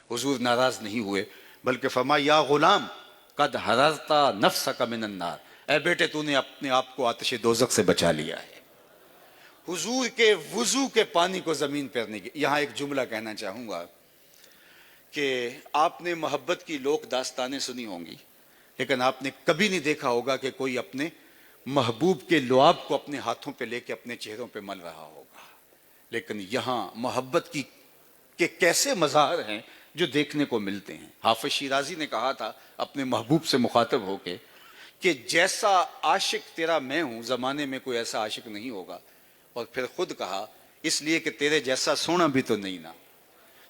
हुजूर नाराज नहीं हुए, बल्कि फरमाया या गुलाम कद हररता नफ्सक मिन अन्नार, ए बेटे तूने अपने आप को आतिश दोजख से बचा लिया है। हुजूर के वुजू के पानी को जमीन पर नहीं। यहाँ एक जुमला कहना चाहूँगा कि आपने मोहब्बत की लोक दास्तानें सुनी होंगी, लेकिन आपने कभी नहीं देखा होगा कि कोई अपने महबूब के लुआब को अपने हाथों पे लेके अपने चेहरों पे मल रहा होगा। लेकिन यहाँ मोहब्बत की के कैसे मज़ाहर हैं जो देखने को मिलते हैं। हाफिज शिराजी ने कहा था अपने महबूब से मुखातब होके कि जैसा आशिक तेरा मैं हूँ, ज़माने में कोई ऐसा आशिक नहीं होगा। और फिर खुद कहा इसलिए कि तेरे जैसा सोना भी तो नहीं ना,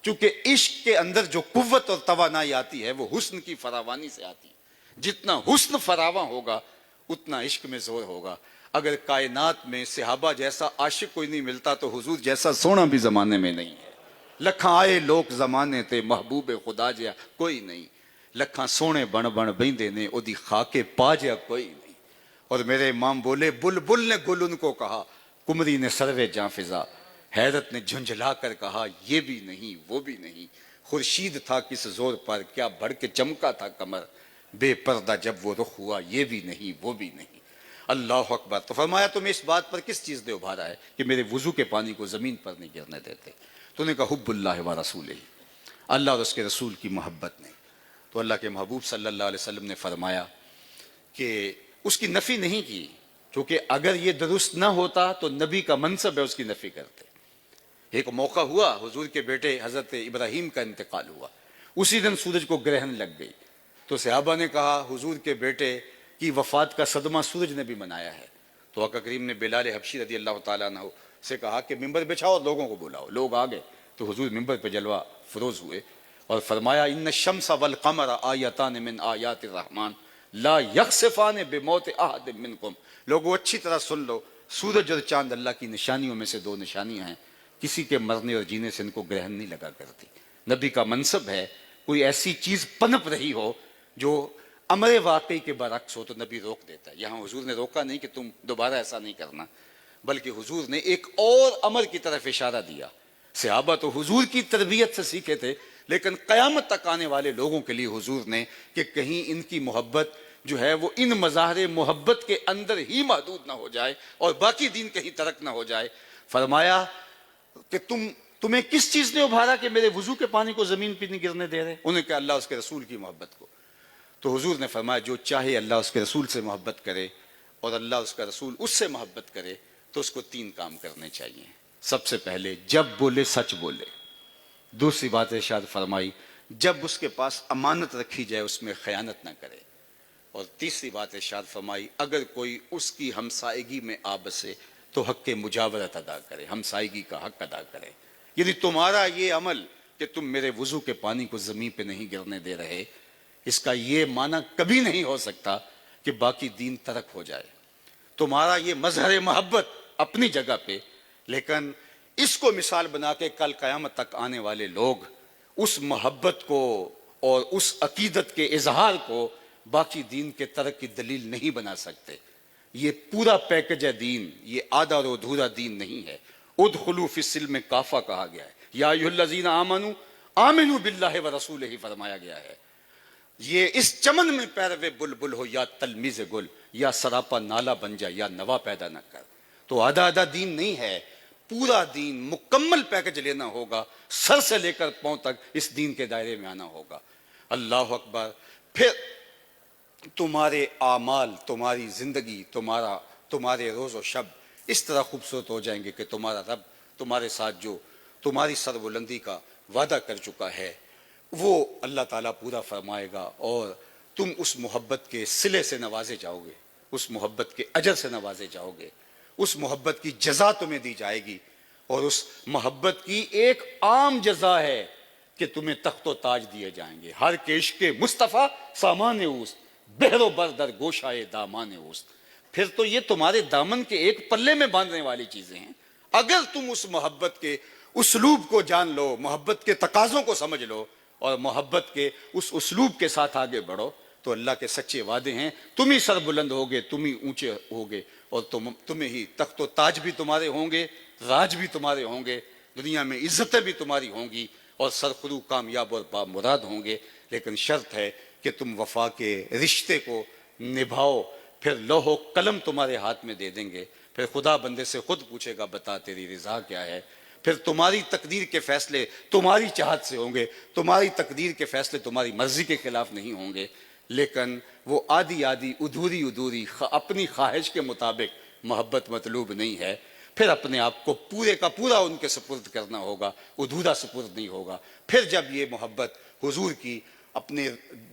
क्योंकि इश्क के अंदर जो कुव्वत और तवानाई आती है वो हुस्न की फरावानी से आती है। जितना हुस्न फरावा होगा उतना इश्क में जोर होगा। अगर कायनात में सहाबा जैसा आशिक कोई नहीं मिलता तो हुजूर जैसा सोना भी जमाने में नहीं है। लखा आए लोग जमाने ते महबूब खुदा जया कोई नहीं, लखा सोने बन बन बहिंदे ने ओदी खाके पा जया कोई नहीं। और मेरे इमाम बोले बुलबुल ने गुल उनको कहा, कुमरी ने सरवे जां फिजा, हैरत ने झुंझला कर कहा ये भी नहीं वो भी नहीं। खुर्शीद था किस जोर पर क्या बढ़ के चमका था कमर, बेपर्दा जब वो रुख हुआ ये भी नहीं वो भी नहीं। अल्लाह अकबर। तो फरमाया तुम्हें इस बात पर किस चीज़ ने उभारा है कि मेरे वुजू के पानी को ज़मीन पर नहीं गिरने देते। तो उन्होंने कहा हुब्बुल्लाह व रसूलिही, अल्लाह और उसके रसूल की मोहब्बत ने। तो अल्लाह के महबूब सल्लल्लाहु अलैहि वसल्लम ने फरमाया कि उसकी नफ़ी नहीं की, क्योंकि अगर ये दुरुस्त ना होता तो नबी का मनसब है उसकी नफ़ी करते। एक मौका हुआ हुजूर के बेटे हज़रत इब्राहीम का इंतकाल हुआ, उसी दिन सूरज को ग्रहण लग गई। तो सहाबा ने कहा हुजूर के बेटे की वफ़ात का सदमा सूरज ने भी मनाया है। तो आका करीम ने बिलाल हबशी रज़ी अल्लाह ताला अन्हु से कहा कि मिंबर बिछाओ और लोगों को बुलाओ। लोग आ गए तो हुजूर मिंबर पे जलवा फरोज हुए और फरमाया इन्न शम्स वल कमर आयतान मिन आयातिर रहमान ला यख्सिफान बिमौत अहद मिनकुम। लोगों अच्छी तरह सुन लो, सूरज और चांद अल्लाह की निशानियों में से दो निशानियां हैं, किसी के मरने और जीने से इनको ग्रहण नहीं लगा करती। नबी का मनसब है कोई ऐसी चीज़ पनप रही हो जो अमर वाकई के बरक्स हो तो नबी रोक देता है। यहाँ हुजूर ने रोका नहीं कि तुम दोबारा ऐसा नहीं करना, बल्कि हुजूर ने एक और अमर की तरफ इशारा दिया। सहाबा तो हुजूर की तरबियत से सीखे थे, लेकिन क़यामत तक आने वाले लोगों के लिए हुजूर ने कि कहीं इनकी मोहब्बत जो है वो इन मज़ाहरे मोहब्बत के अंदर ही महदूद ना हो जाए और बाकी दीन कहीं तरक ना हो जाए। फरमाया कि तुम्हें किस चीज़ ने उभारा कि मेरे वुजू के पानी को ज़मीन पर नहीं गिरने दे रहे। उन्हें कहा अल्लाह उसके रसूल की मोहब्बत को। तो हुजूर ने फरमाया जो चाहे अल्लाह उसके रसूल से मोहब्बत करे और अल्लाह उसका रसूल उससे मोहब्बत करे तो उसको तीन काम करने चाहिए। सबसे पहले जब बोले सच बोले। दूसरी बात इरशाद फरमाई जब उसके पास अमानत रखी जाए उसमें खयानत ना करे। और तीसरी बात इरशाद फरमाई अगर कोई उसकी हमसायगी में आ बसे तो हक के मुजावरत अदा करे, हमसायगी का हक अदा करे। यानी तुम्हारा ये अमल कि तुम मेरे वुजू के पानी को ज़मीन पे नहीं गिरने दे रहे, इसका ये माना कभी नहीं हो सकता कि बाकी दीन तरक हो जाए। तुम्हारा ये मजहर मोहब्बत अपनी जगह पे, लेकिन इसको मिसाल बना के कल क़यामत तक आने वाले लोग उस मोहब्बत को और उस अकीदत के इजहार को बाकी दीन के तरक की दलील नहीं बना सकते। ये पूरा पैकेज है दीन, ये आधा और अधूरा दीन नहीं है। उदखुलू फिस्सिल्म में काफा कहा गया है, या अय्युहल्लज़ीना आमनू आमिनू बिल्लाहि व रसूलिही फरमाया गया है। ये इस चमन में पैरवे बुलबुल हो या तलमीज़ गुल, या सरापा नाला बन जाए या नवा पैदा न कर। तो आधा आधा दीन नहीं है, पूरा दीन मुकम्मल पैकेज लेना होगा, सर से लेकर पांव तक इस दीन के दायरे में आना होगा। अल्लाह अकबर। फिर तुम्हारे आमाल, तुम्हारी जिंदगी, तुम्हारे रोज़ व शब इस तरह खूबसूरत हो जाएंगे कि तुम्हारा रब तुम्हारे साथ जो तुम्हारी सरबुलंदी का वादा कर चुका है वो अल्लाह ताला पूरा फरमाएगा और तुम उस मोहब्बत के सिले से नवाजे जाओगे, उस मोहब्बत के अजर से नवाजे जाओगे, उस मोहब्बत की जजा तुम्हें दी जाएगी। और उस मोहब्बत की एक आम जजा है कि तुम्हें तख्तो ताज दिए जाएंगे। हर केश के मुस्तफ़ा सामान उस्त बहरो बरदर गोशाए दामान उस्त। फिर तो ये तुम्हारे दामन के एक पल्ले में बांधने वाली चीजें हैं। अगर तुम उस मोहब्बत के उसलूब को जान लो, मोहब्बत के तकाजों को समझ लो और मोहब्बत के उस उसलूब के साथ आगे बढ़ो तो अल्लाह के सच्चे वादे हैं, तुम ही सरबुलंद होगे, तुम ही ऊंचे होगे और तुम्हें ही तख्तो ताज भी तुम्हारे होंगे, राज भी तुम्हारे होंगे, दुनिया में इज्जतें भी तुम्हारी होंगी اور سرخرو کامیاب اور بامراد ہوں گے، لیکن شرط ہے کہ تم وفا کے رشتے کو نبھاؤ۔ پھر لوح و قلم تمہارے ہاتھ میں دے دیں گے، پھر خدا بندے سے خود پوچھے گا بتا تیری رضا کیا ہے۔ پھر تمہاری تقدیر کے فیصلے تمہاری چاہت سے ہوں گے، تمہاری تقدیر کے فیصلے تمہاری مرضی کے خلاف نہیں ہوں گے، لیکن وہ آدھی آدھی ادھوری اپنی خواہش کے مطابق محبت مطلوب نہیں ہے۔ پھر اپنے آپ کو پورے کا پورا ان کے سپرد کرنا ہوگا، ادھورا سپرد نہیں ہوگا۔ پھر جب یہ محبت حضور کی اپنے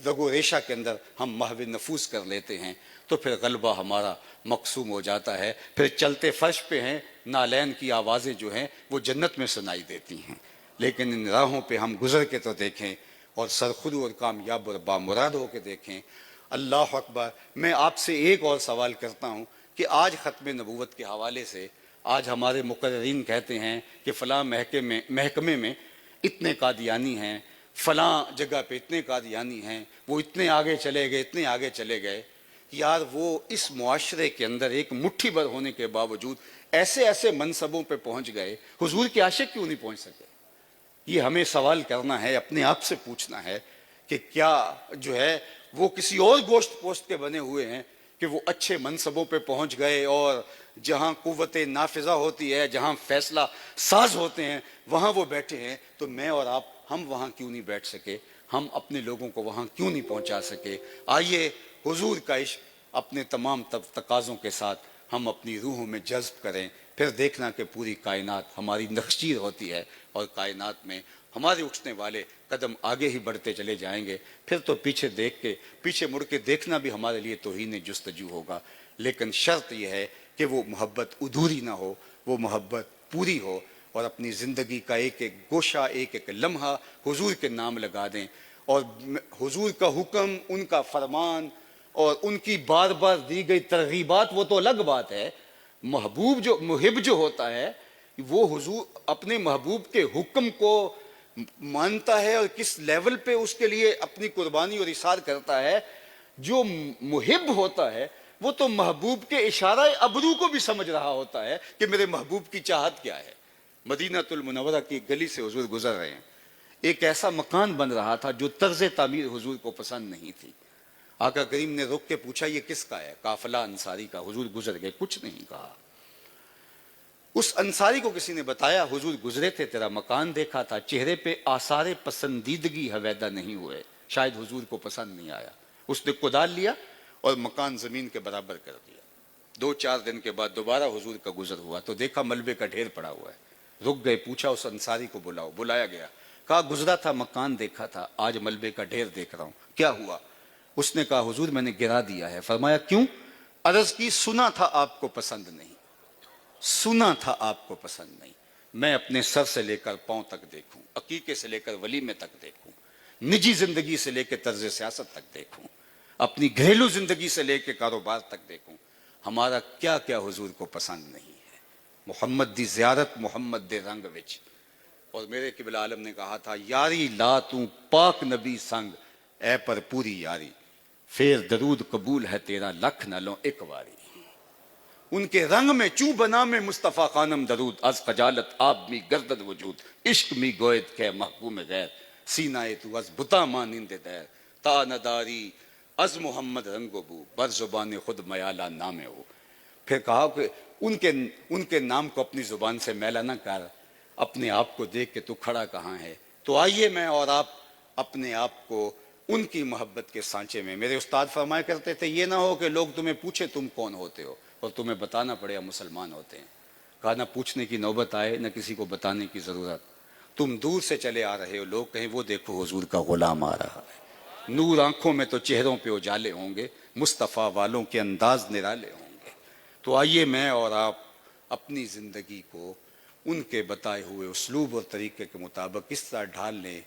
رگ و ریشہ کے اندر ہم محو نفوس کر لیتے ہیں تو پھر غلبہ ہمارا مقسوم ہو جاتا ہے۔ پھر چلتے فرش پہ ہیں، نالین کی آوازیں جو ہیں وہ جنت میں سنائی دیتی ہیں، لیکن ان راہوں پہ ہم گزر کے تو دیکھیں اور سرخرو اور کامیاب اور بامراد ہو کے دیکھیں۔ اللہ اکبر۔ میں آپ سے ایک اور سوال کرتا ہوں کہ آج ختم نبوت کے حوالے سے آج ہمارے مقررین کہتے ہیں کہ فلاں محکمے میں اتنے قادیانی ہیں، فلاں جگہ پہ اتنے قادیانی ہیں، وہ اتنے آگے چلے گئے، اتنے آگے چلے گئے۔ یار وہ اس معاشرے کے اندر ایک مٹھی بھر ہونے کے باوجود ایسے ایسے منصبوں پہ پہنچ گئے، حضور کے عاشق کیوں نہیں پہنچ سکے؟ یہ ہمیں سوال کرنا ہے، اپنے آپ سے پوچھنا ہے کہ کیا جو ہے وہ کسی اور گوشت پوشت کے بنے ہوئے ہیں کہ وہ اچھے منصبوں پہ پہنچ گئے اور جہاں قوت نافذہ ہوتی ہے، جہاں فیصلہ ساز ہوتے ہیں وہاں وہ بیٹھے ہیں، تو میں اور آپ ہم وہاں کیوں نہیں بیٹھ سکے؟ ہم اپنے لوگوں کو وہاں کیوں نہیں پہنچا سکے؟ آئیے حضور کا عشق اپنے تمام تقاضوں کے ساتھ ہم اپنی روحوں میں جذب کریں، پھر دیکھنا کہ پوری کائنات ہماری نخچیر ہوتی ہے اور کائنات میں ہمارے اٹھنے والے قدم آگے ہی بڑھتے چلے جائیں گے۔ پھر تو پیچھے مڑ کے دیکھنا بھی ہمارے لیے توہین جستجو ہوگا، لیکن شرط یہ ہے کہ وہ محبت ادھوری نہ ہو، وہ محبت پوری ہو، اور اپنی زندگی کا ایک ایک گوشہ، ایک ایک لمحہ حضور کے نام لگا دیں، اور حضور کا حکم، ان کا فرمان اور ان کی بار بار دی گئی ترغیبات وہ تو الگ بات ہے۔ محب جو ہوتا ہے وہ حضور اپنے محبوب کے حکم کو مانتا ہے اور کس لیول پہ اس کے لیے اپنی قربانی اور اثار کرتا ہے۔ جو محب ہوتا ہے وہ تو محبوب کے اشارہ ابرو کو بھی سمجھ رہا ہوتا ہے کہ میرے محبوب کی چاہت کیا ہے۔ مدینہ المنورہ کی گلی سے حضور گزر رہے ہیں، ایک ایسا مکان بن رہا تھا جو طرز تعمیر حضور کو پسند نہیں تھی۔ آقا کریم نے رک کے پوچھا یہ کس کا ہے؟ کہا فلاں انصاری کا۔ حضور گزر گئے، کچھ نہیں کہا۔ اس انصاری کو کسی نے بتایا حضور گزرے تھے، تیرا مکان دیکھا تھا، چہرے پہ آثار پسندیدگی حویدہ نہیں ہوئے، شاید حضور کو پسند نہیں آیا۔ اس نے کدال لیا اور مکان زمین کے برابر کر دیا۔ 2-4 دن کے بعد دوبارہ حضور کا گزر ہوا تو دیکھا ملبے کا ڈھیر پڑا ہوا ہے۔ رک گئے، پوچھا اس انصاری کو بلاؤ، بلایا گیا، کہا گزرا تھا، مکان دیکھا تھا، آج ملبے کا ڈھیر دیکھ رہا ہوں، کیا ہوا؟ اس نے کہا حضور میں نے گرا دیا ہے۔ فرمایا کیوں؟ عرض کی سنا تھا آپ کو پسند نہیں، سنا تھا آپ کو پسند نہیں۔ میں اپنے سر سے لے کر پاؤں تک دیکھوں، عقیقے سے لے کر ولیمے تک دیکھوں، نجی زندگی سے لے کے طرز سیاست تک دیکھوں، اپنی گھریلو زندگی سے لے کے کاروبار تک دیکھوں، ہمارا کیا کیا حضور کو پسند نہیں ہے۔ محمد دی زیارت محمد دے رنگ وچ۔ اور میرے قبلہ عالم نے کہا تھا یاری لا تو پاک نبی سنگ اے پر پوری یاری، پھر درود قبول ہے تیرا لکھ نہ لو ایک واری۔ ان کے رنگ میں چوں بنا میں مصطفیٰ خانم درود، از خجالت آب می گردد وجود، عشق می گوید کہ محکوم غیر، سینہ تو از بتا مانند دیر، تا نداری از محمد رنگ و بو، بر زبان خود میالہ نام ہو۔ پھر کہا کہ ان کے نام کو اپنی زبان سے میلا نہ کر، اپنے آپ کو دیکھ کے تو کھڑا کہاں ہے۔ تو آئیے میں اور آپ اپنے آپ کو ان کی محبت کے سانچے میں، میرے استاد فرمایا کرتے تھے یہ نہ ہو کہ لوگ تمہیں پوچھے تم کون ہوتے ہو اور تمہیں بتانا پڑے مسلمان ہوتے ہیں۔ کہا نہ پوچھنے کی نوبت آئے نہ کسی کو بتانے کی ضرورت، تم دور سے چلے آ رہے ہو، لوگ کہیں وہ دیکھو حضور کا غلام آ رہا ہے۔ نور آنکھوں میں تو چہروں پہ اجالے ہوں گے، مصطفیٰ والوں کے انداز نرالے ہوں گے۔ تو آئیے میں اور آپ اپنی زندگی کو ان کے بتائے ہوئے اسلوب اور طریقے کے مطابق اس طرح ڈھال لیں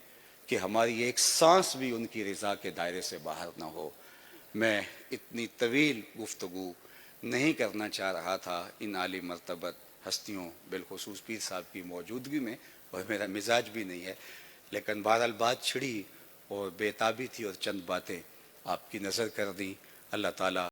کہ ہماری ایک سانس بھی ان کی رضا کے دائرے سے باہر نہ ہو۔ میں اتنی طویل گفتگو نہیں کرنا چاہ رہا تھا ان عالی مرتبت ہستیوں بالخصوص پیر صاحب کی موجودگی میں، اور میرا مزاج بھی نہیں ہے، لیکن بہرحال بات چھڑی اور بے تابی تھی اور چند باتیں آپ کی نظر کر دیں۔ اللہ تعالیٰ